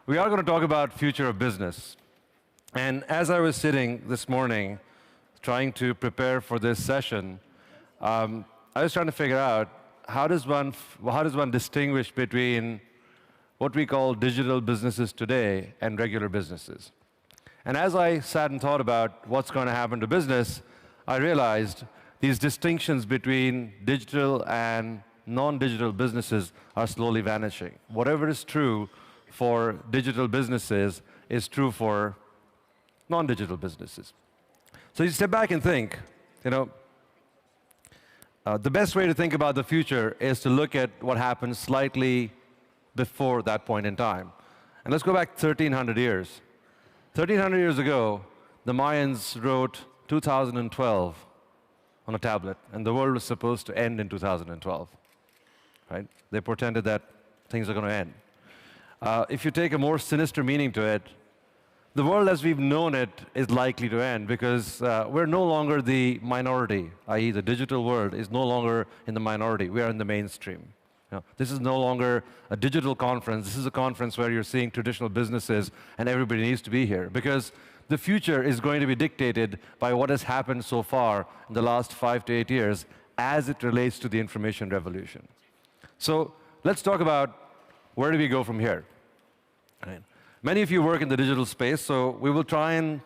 We are going to talk about future of business. And as I was sitting this morning trying to prepare for this session, I was trying to figure out how does one distinguish between what we call digital businesses today and regular businesses. And as I sat and thought about what's going to happen to business, I realized these distinctions between digital and non-digital businesses are slowly vanishing. Whatever is true for digital businesses is true for non-digital businesses. So you step back and think, the best way to think about the future is to look at what happened slightly before that point in time. And let's go back 1,300 years. 1,300 years ago, the Mayans wrote 2012 on a tablet, and the world was supposed to end in 2012. Right? They pretended that things are going to end. If you take a more sinister meaning to it, the world as we've known it is likely to end because we're no longer the minority, i.e. the digital world is no longer in the minority. We are in the mainstream. This is no longer a digital conference. This is a conference where you're seeing traditional businesses and everybody needs to be here because the future is going to be dictated by what has happened so far in the last 5 to 8 years as it relates to the information revolution. So let's talk about where do we go from here. Right. Many of you work in the digital space, so we'll try and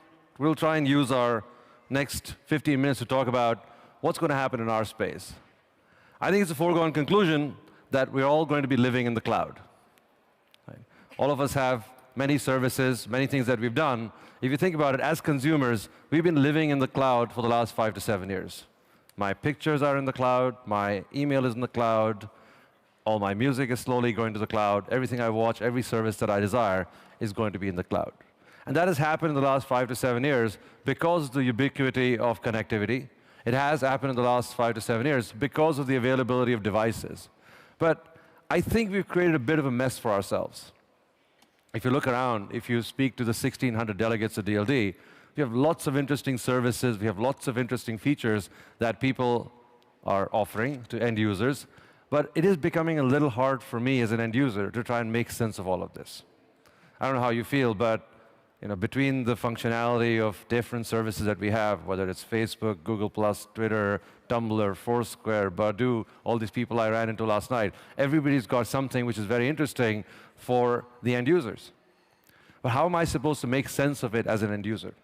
use our next 15 minutes to talk about what's going to happen in our space. I think it's a foregone conclusion that we're all going to be living in the cloud. Right. All of us have many services, many things that we've done. If you think about it, as consumers, we've been living in the cloud for the last 5 to 7 years. My pictures are in the cloud, my email is in the cloud, all my music is slowly going to the cloud, everything I watch, every service that I desire is going to be in the cloud. And that has happened in the last 5 to 7 years because of the ubiquity of connectivity. It has happened in the last 5 to 7 years because of the availability of devices. But I think we've created a bit of a mess for ourselves. If you look around, if you speak to the 1,600 delegates at DLD, we have lots of interesting services, we have lots of interesting features that people are offering to end users, but it is becoming a little hard for me as an end user to try and make sense of all of this. I don't know how you feel, but between the functionality of different services that we have, whether it's Facebook, Google+, Twitter, Tumblr, Foursquare, Badoo, all these people I ran into last night, everybody's got something which is very interesting for the end users. But how am I supposed to make sense of it as an end user?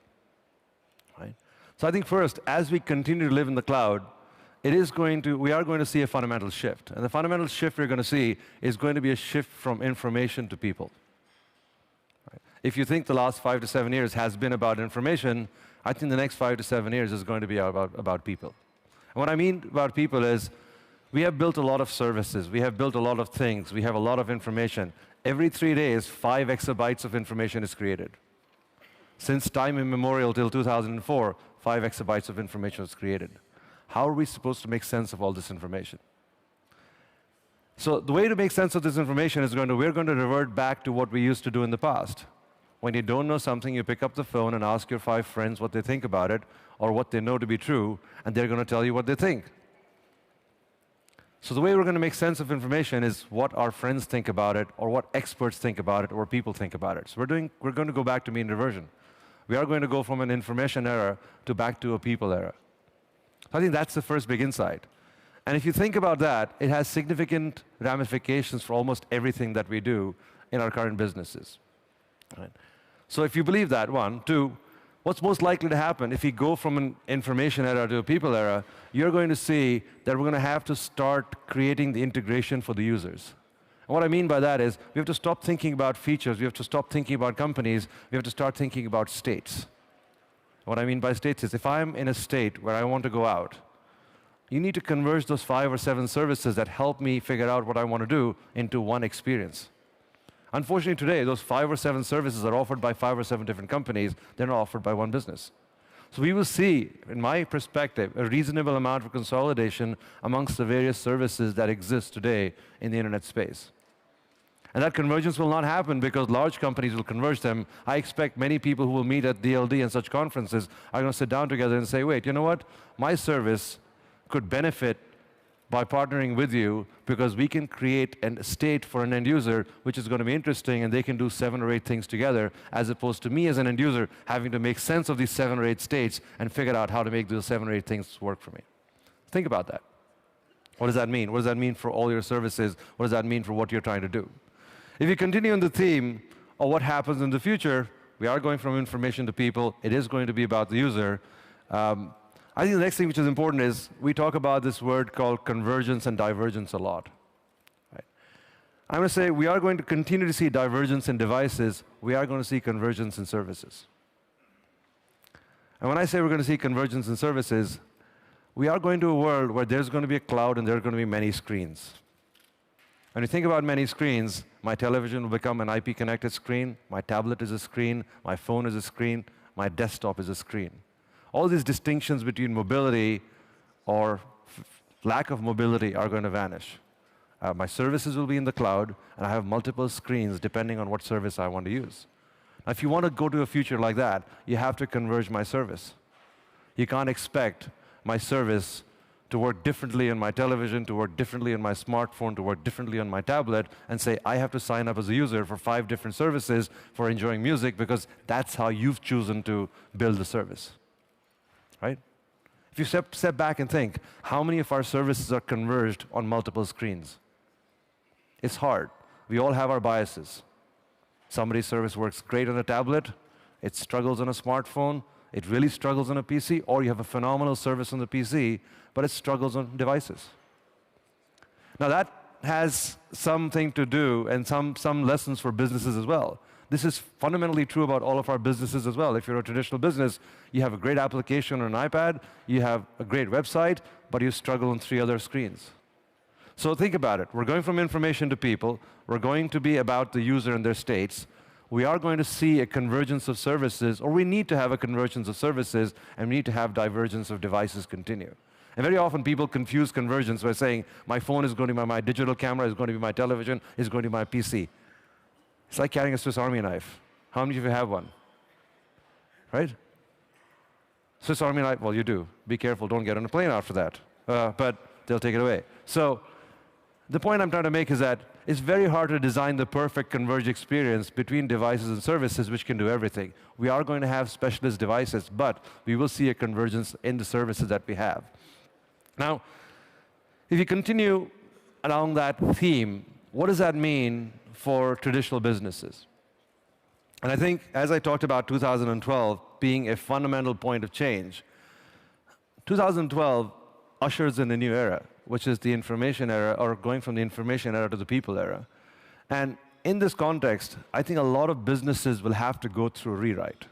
Right? So I think first, as we continue to live in the cloud, we are going to see a fundamental shift. And the fundamental shift we're going to see is going to be a shift from information to people. Right? If you think the last 5 to 7 years has been about information, I think the next 5 to 7 years is going to be about people. And what I mean about people is we have built a lot of services. We have built a lot of things. We have a lot of information. Every 3 days, 5 exabytes of information is created. Since time immemorial till 2004, 5 exabytes of information was created. How are we supposed to make sense of all this information? So the way to make sense of this information is we're going to revert back to what we used to do in the past. When you don't know something, you pick up the phone and ask your 5 friends what they think about it or what they know to be true, and they're going to tell you what they think. So the way we're going to make sense of information is what our friends think about it or what experts think about it or people think about it. So we're going to go back to mean reversion. We are going to go from an information era to back to a people era. I think that's the first big insight. And if you think about that, it has significant ramifications for almost everything that we do in our current businesses. Right? So if you believe that, 1. 2, what's most likely to happen if we go from an information era to a people era, you're going to see that we're going to have to start creating the integration for the users. And what I mean by that is we have to stop thinking about features, we have to stop thinking about companies, we have to start thinking about states. What I mean by states is if I'm in a state where I want to go out, you need to converge those 5 or 7 services that help me figure out what I want to do into one experience. Unfortunately today, those 5 or 7 services are offered by 5 or 7 different companies. They're not offered by one business. So we will see, in my perspective, a reasonable amount of consolidation amongst the various services that exist today in the internet space. And that convergence will not happen because large companies will converge them. I expect many people who will meet at DLD and such conferences are going to sit down together and say, wait, you know what? My service could benefit by partnering with you because we can create a state for an end user which is going to be interesting, and they can do 7 or 8 things together, as opposed to me as an end user having to make sense of these 7 or 8 states and figure out how to make those 7 or 8 things work for me. Think about that. What does that mean? What does that mean for all your services? What does that mean for what you're trying to do? If you continue on the theme of what happens in the future, we are going from information to people. It is going to be about the user. I think the next thing which is important is we talk about this word called convergence and divergence a lot. Right? I'm going to say we are going to continue to see divergence in devices. We are going to see convergence in services. And when I say we're going to see convergence in services, we are going to a world where there's going to be a cloud and there are going to be many screens. When you think about many screens, my television will become an IP-connected screen, my tablet is a screen, my phone is a screen, my desktop is a screen. All these distinctions between mobility or lack of mobility are going to vanish. My services will be in the cloud, and I have multiple screens depending on what service I want to use. Now, if you want to go to a future like that, you have to converge my service. You can't expect my service to work differently on my television, to work differently on my smartphone, to work differently on my tablet, and say, I have to sign up as a user for 5 different services for enjoying music because that's how you've chosen to build the service. Right? If you step back and think, how many of our services are converged on multiple screens? It's hard. We all have our biases. Somebody's service works great on a tablet, it struggles on a smartphone, it really struggles on a PC, or you have a phenomenal service on the PC, but it struggles on devices. Now that has something to do and some lessons for businesses as well. This is fundamentally true about all of our businesses as well. If you're a traditional business, you have a great application on an iPad, you have a great website, but you struggle on 3 other screens. So think about it. We're going from information to people. We're going to be about the user and their states. We are going to see a convergence of services, or we need to have a convergence of services, and we need to have divergence of devices continue. And very often people confuse convergence by saying, my phone is going to be my digital camera, is going to be my television, is going to be my PC. It's like carrying a Swiss Army knife. How many of you have one? Right? Swiss Army knife, well, you do. Be careful, don't get on a plane after that. But they'll take it away. So the point I'm trying to make is that it's very hard to design the perfect converged experience between devices and services which can do everything. We are going to have specialist devices, but we will see a convergence in the services that we have. Now, if you continue along that theme, what does that mean for traditional businesses? And I think, as I talked about 2012 being a fundamental point of change, 2012 ushers in a new era, which is the information era, or going from the information era to the people era. And in this context, I think a lot of businesses will have to go through a rewrite.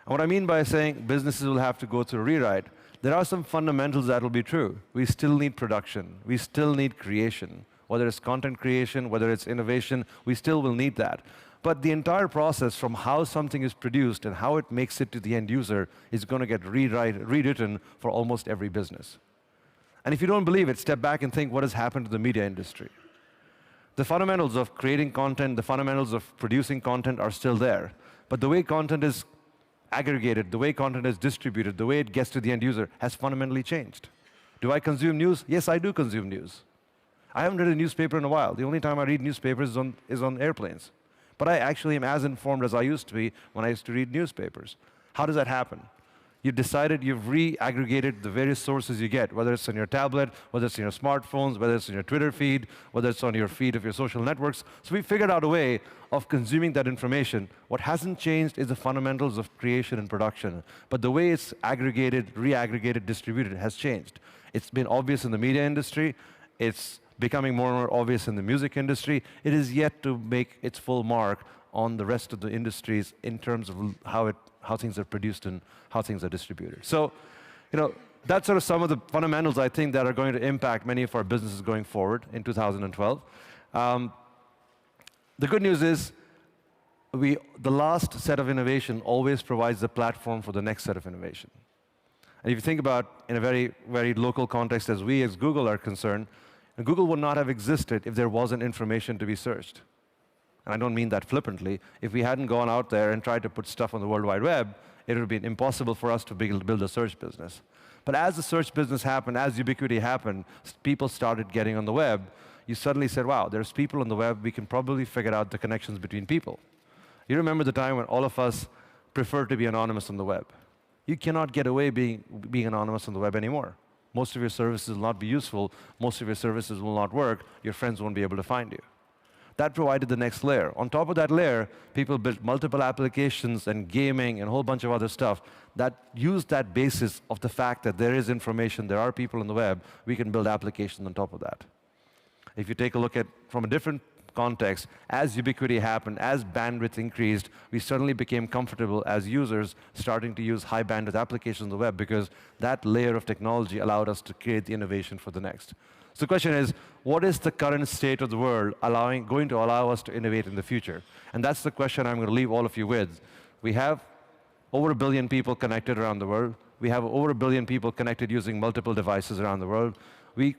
And what I mean by saying businesses will have to go through a rewrite, there are some fundamentals that will be true. We still need production. We still need creation. Whether it's content creation, whether it's innovation, we still will need that. But the entire process from how something is produced and how it makes it to the end user is going to get rewritten for almost every business. And if you don't believe it, step back and think what has happened to the media industry. The fundamentals of creating content, the fundamentals of producing content are still there. But the way content is aggregated, the way content is distributed, the way it gets to the end user has fundamentally changed. Do I consume news? Yes, I do consume news. I haven't read a newspaper in a while. The only time I read newspapers is on airplanes. But I actually am as informed as I used to be when I used to read newspapers. How does that happen? You've decided you've re-aggregated the various sources you get, whether it's on your tablet, whether it's on your smartphones, whether it's on your Twitter feed, whether it's on your feed of your social networks. So we figured out a way of consuming that information. What hasn't changed is the fundamentals of creation and production. But the way it's aggregated, re-aggregated, distributed has changed. It's been obvious in the media industry. It's becoming more and more obvious in the music industry. It is yet to make its full mark on the rest of the industries in terms of how things are produced and how things are distributed. So, that's sort of some of the fundamentals I think that are going to impact many of our businesses going forward in 2012. The good news is the last set of innovation always provides the platform for the next set of innovation. And if you think about in a very, very local context as we as Google are concerned, Google would not have existed if there wasn't information to be searched. and I don't mean that flippantly, if we hadn't gone out there and tried to put stuff on the World Wide Web, it would have been impossible for us to build a search business. But as the search business happened, as ubiquity happened, people started getting on the web. You suddenly said, wow, there's people on the web, we can probably figure out the connections between people. You remember the time when all of us preferred to be anonymous on the web. You cannot get away being anonymous on the web anymore. Most of your services will not be useful, most of your services will not work, your friends won't be able to find you. That provided the next layer. On top of that layer, people built multiple applications and gaming and a whole bunch of other stuff that used that basis of the fact that there is information, there are people on the web, we can build applications on top of that. If you take a look at from a different context, as ubiquity happened, as bandwidth increased, we suddenly became comfortable as users starting to use high bandwidth applications on the web because that layer of technology allowed us to create the innovation for the next. So the question is, what is the current state of the world going to allow us to innovate in the future? And that's the question I'm going to leave all of you with. We have over 1 billion people connected around the world. We have over 1 billion people connected using multiple devices around the world. We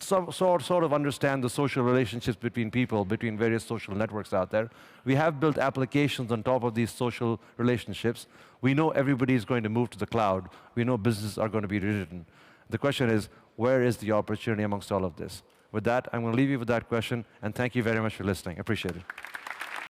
sort of understand the social relationships between people, between various social networks out there. We have built applications on top of these social relationships. We know everybody is going to move to the cloud. We know businesses are going to be rewritten. The question is, where is the opportunity amongst all of this? With that, I'm going to leave you with that question, and thank you very much for listening. I appreciate it.